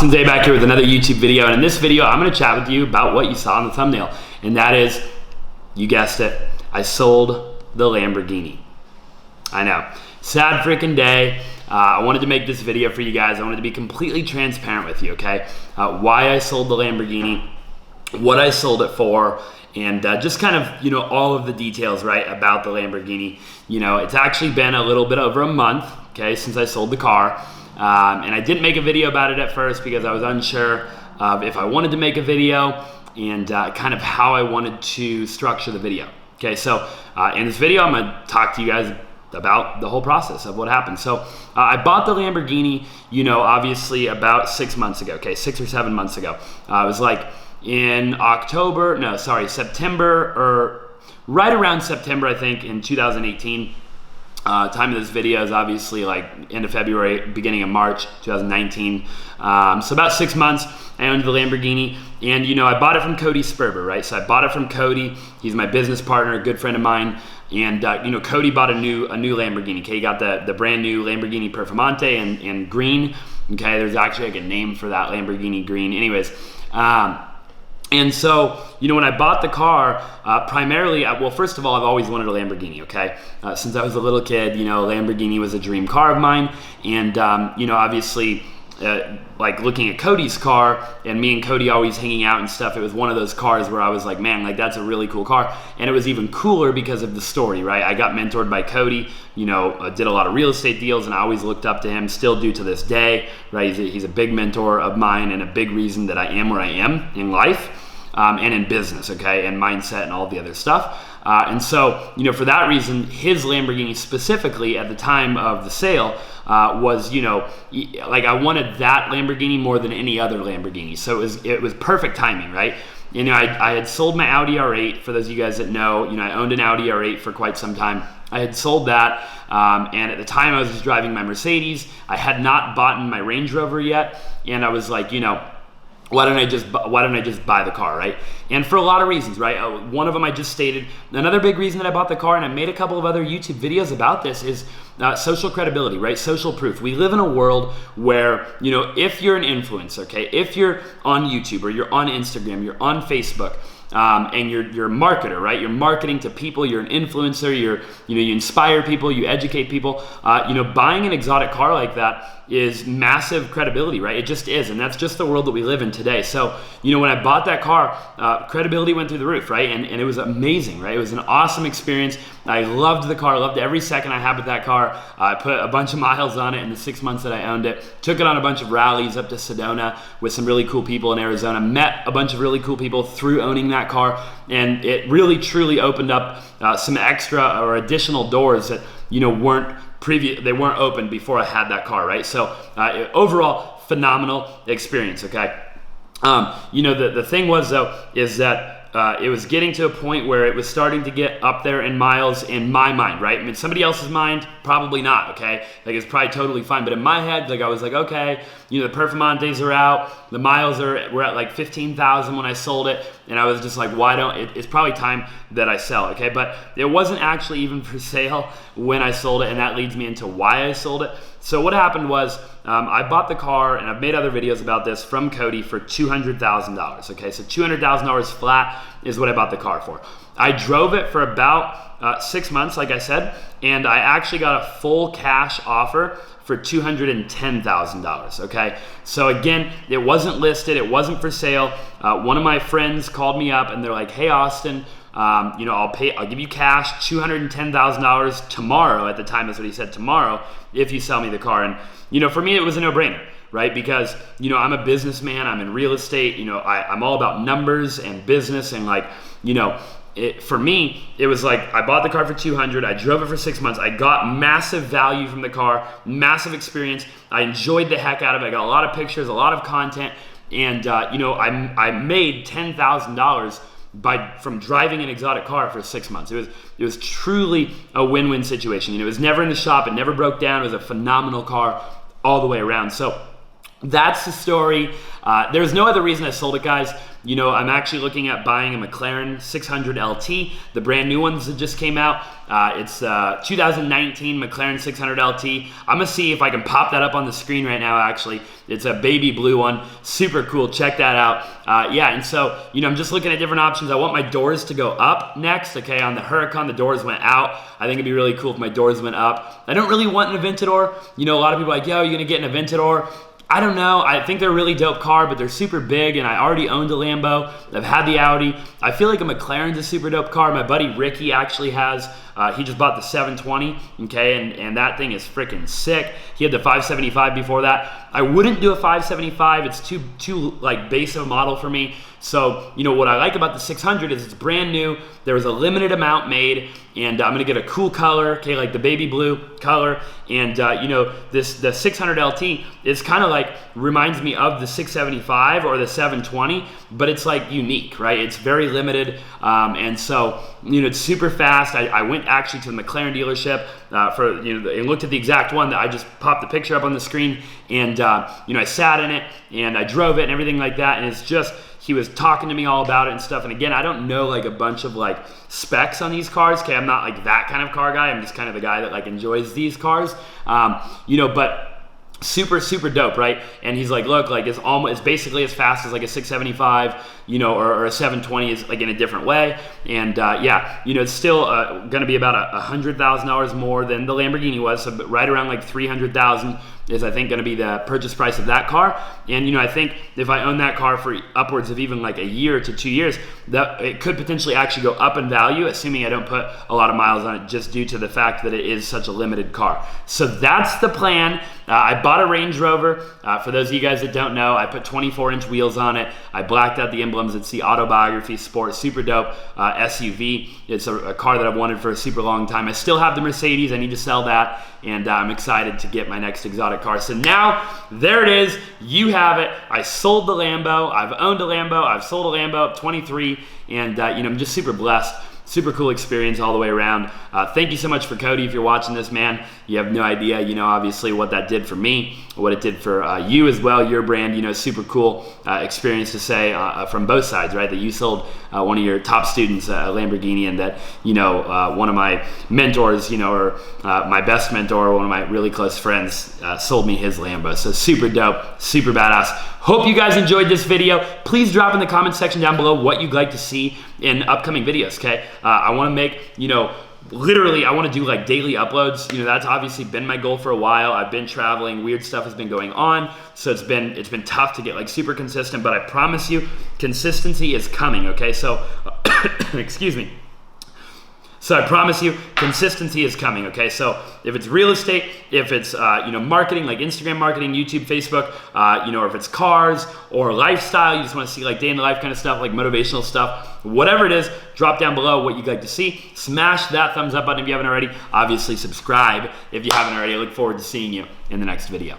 Austin Day back here with another YouTube video, and in this video I'm going to chat with you about what you saw in the thumbnail, and that is, you guessed it, I sold the Lamborghini. I know, sad freaking day. I wanted to make this video for you guys. I wanted to be completely transparent with you, okay? Why I sold the Lamborghini, what I sold it for, and just kind of, all of the details, right, about the Lamborghini. It's actually been a little bit over a month, okay, since I sold the car. And I didn't make a video about it at first because I was unsure of if I wanted to make a video and kind of how I wanted to structure the video. Okay, so in this video, I'm gonna talk to you guys about the whole process of what happened. So I bought the Lamborghini, obviously about 6 months ago, okay, 6 or 7 months ago. It was like in September, or right around September, I think, in 2018. Time of this video is obviously like end of February, beginning of March 2019. So about 6 months, I owned the Lamborghini, and I bought it from Cody Sperber, right? So I bought it from Cody. He's my business partner, a good friend of mine, and Cody bought a new Lamborghini. Okay, he got the brand new Lamborghini Performante in green. Okay, there's actually like a name for that Lamborghini green. Anyways. And so, when I bought the car, primarily, well, first of all, I've always wanted a Lamborghini, okay? Since I was a little kid, Lamborghini was a dream car of mine. And, obviously, like looking at Cody's car and me and Cody always hanging out and stuff, it was one of those cars where I was like, man, like that's a really cool car. And it was even cooler because of the story, right? I got mentored by Cody, did a lot of real estate deals, and I always looked up to him, still do to this day, right? He's a big mentor of mine and a big reason that I am where I am in life. And in business, okay, and mindset and all the other stuff. And so, for that reason, his Lamborghini specifically at the time of the sale was, like I wanted that Lamborghini more than any other Lamborghini. So it was perfect timing, right? I had sold my Audi R8. For those of you guys that know, I owned an Audi R8 for quite some time. I had sold that, and at the time I was just driving my Mercedes. I had not bought my Range Rover yet, and I was like, why don't I just buy the car, right? And for a lot of reasons, right? One of them I just stated. Another big reason that I bought the car, and I made a couple of other YouTube videos about this, is social credibility, right? Social proof. We live in a world where, if you're an influencer, okay, if you're on YouTube or you're on Instagram, you're on Facebook, and you're a marketer, right? You're marketing to people. You're an influencer. You inspire people. You educate people. Buying an exotic car like that is massive credibility, right? It just is, and that's just the world that we live in today. So, when I bought that car, credibility went through the roof, right? And it was amazing, right? It was an awesome experience. I loved the car. I loved every second I had with that car. I put a bunch of miles on it in the 6 months that I owned it. Took it on a bunch of rallies up to Sedona with some really cool people in Arizona. Met a bunch of really cool people through owning that car, and it really truly opened up some extra or additional doors that they weren't open before I had that car, right? So overall, phenomenal experience, okay? The thing was, though, is that it was getting to a point where it was starting to get up there in miles in my mind, right? I mean, somebody else's mind, probably not, okay? Like, it's probably totally fine. But in my head, like, I was like, okay, the Performantes are out. The miles were at like 15,000 when I sold it. And I was just like, it's probably time that I sell, okay? But it wasn't actually even for sale when I sold it. And that leads me into why I sold it. So what happened was, I bought the car, and I've made other videos about this, from Cody for $200,000, okay? So $200,000 flat is what I bought the car for. I drove it for about 6 months, like I said, and I actually got a full cash offer for $210,000, okay? So again, it wasn't listed, it wasn't for sale. One of my friends called me up, and they're like, hey, Austin, I'll give you cash, $210,000 tomorrow. At the time, that's what he said, tomorrow, if you sell me the car. And for me, it was a no-brainer, right? Because I'm a businessman, I'm in real estate, I'm all about numbers and business, and like, for me, it was like, I bought the car for $200,000, I drove it for 6 months, I got massive value from the car, massive experience, I enjoyed the heck out of it, I got a lot of pictures, a lot of content, and I made $10,000 from driving an exotic car for 6 months. It was truly a win-win situation. It was never in the shop, it never broke down, it was a phenomenal car all the way around. So that's the story. There's no other reason I sold it, guys. You know, I'm actually looking at buying a McLaren 600 LT, the brand new ones that just came out. It's 2019 McLaren 600 LT. I'm gonna see if I can pop that up on the screen right now, actually. It's a baby blue one, super cool, check that out. Yeah, and so, you know, I'm just looking at different options. I want my doors to go up next, okay? On the Huracan, the doors went out. I think it'd be really cool if my doors went up. I don't really want an Aventador. You know, a lot of people are like, yo, you're gonna get an Aventador. I don't know. I think they're a really dope car, but they're super big, and I already owned a Lambo. I've had the Audi. I feel like a McLaren's a super dope car. My buddy Ricky actually has. He just bought the 720, okay, and that thing is freaking sick. He had the 575 before that. I wouldn't do a 575. It's too like base of a model for me. So, you know, what I like about the 600 is it's brand new. There was a limited amount made, and I'm gonna get a cool color, okay, like the baby blue color. And you know, the 600 LT is kind of like reminds me of the 675 or the 720, but it's like unique, right? It's very limited, and so, you know, it's super fast. I went actually to the McLaren dealership for, you know, and looked at the exact one that I just popped the picture up on the screen, and you know, I sat in it and I drove it and everything like that, and it's just, he was talking to me all about it and stuff. And again, I don't know like a bunch of like specs on these cars. Okay, I'm not like that kind of car guy. I'm just kind of the guy that like enjoys these cars. You know, but super dope, right? And he's like, look, like it's basically as fast as like a 675, you know, or a 720 is like in a different way. And yeah, you know, it's still gonna be about $100,000 more than the Lamborghini was, so right around like 300,000 is I think gonna be the purchase price of that car. And you know, I think if I own that car for upwards of even like a year to 2 years, that it could potentially actually go up in value, assuming I don't put a lot of miles on it, just due to the fact that it is such a limited car. So that's the plan. I bought a Range Rover. For those of you guys that don't know, I put 24-inch wheels on it. I blacked out the emblems. It's the Autobiography Sport, super dope SUV. It's a car that I've wanted for a super long time. I still have the Mercedes. I need to sell that, and I'm excited to get my next exotic car. So now, there it is. You have it. I sold the Lambo. I've owned a Lambo. I've sold a Lambo at 23, and you know, I'm just super blessed. Super cool experience all the way around. Thank you so much for Cody. If you're watching this, man, you have no idea, you know, obviously what that did for me, what it did for you as well, your brand, you know, super cool experience to say from both sides, right? That you sold one of your top students a Lamborghini, and that, you know, one of my mentors, you know, or my best mentor, one of my really close friends sold me his Lambo. So super dope, super badass. Hope you guys enjoyed this video. Please drop in the comment section down below what you'd like to see in upcoming videos, okay? I wanna make, you know, literally I wanna do like daily uploads. You know, that's obviously been my goal for a while. I've been traveling, weird stuff has been going on, so it's been tough to get like super consistent, but I promise you, consistency is coming, okay? So, excuse me. So I promise you, consistency is coming, okay? So if it's real estate, if it's you know, marketing, like Instagram marketing, YouTube, Facebook, you know, or if it's cars or lifestyle, you just wanna see like day in the life kind of stuff, like motivational stuff, whatever it is, drop down below what you'd like to see. Smash that thumbs up button if you haven't already. Obviously subscribe if you haven't already. I look forward to seeing you in the next video.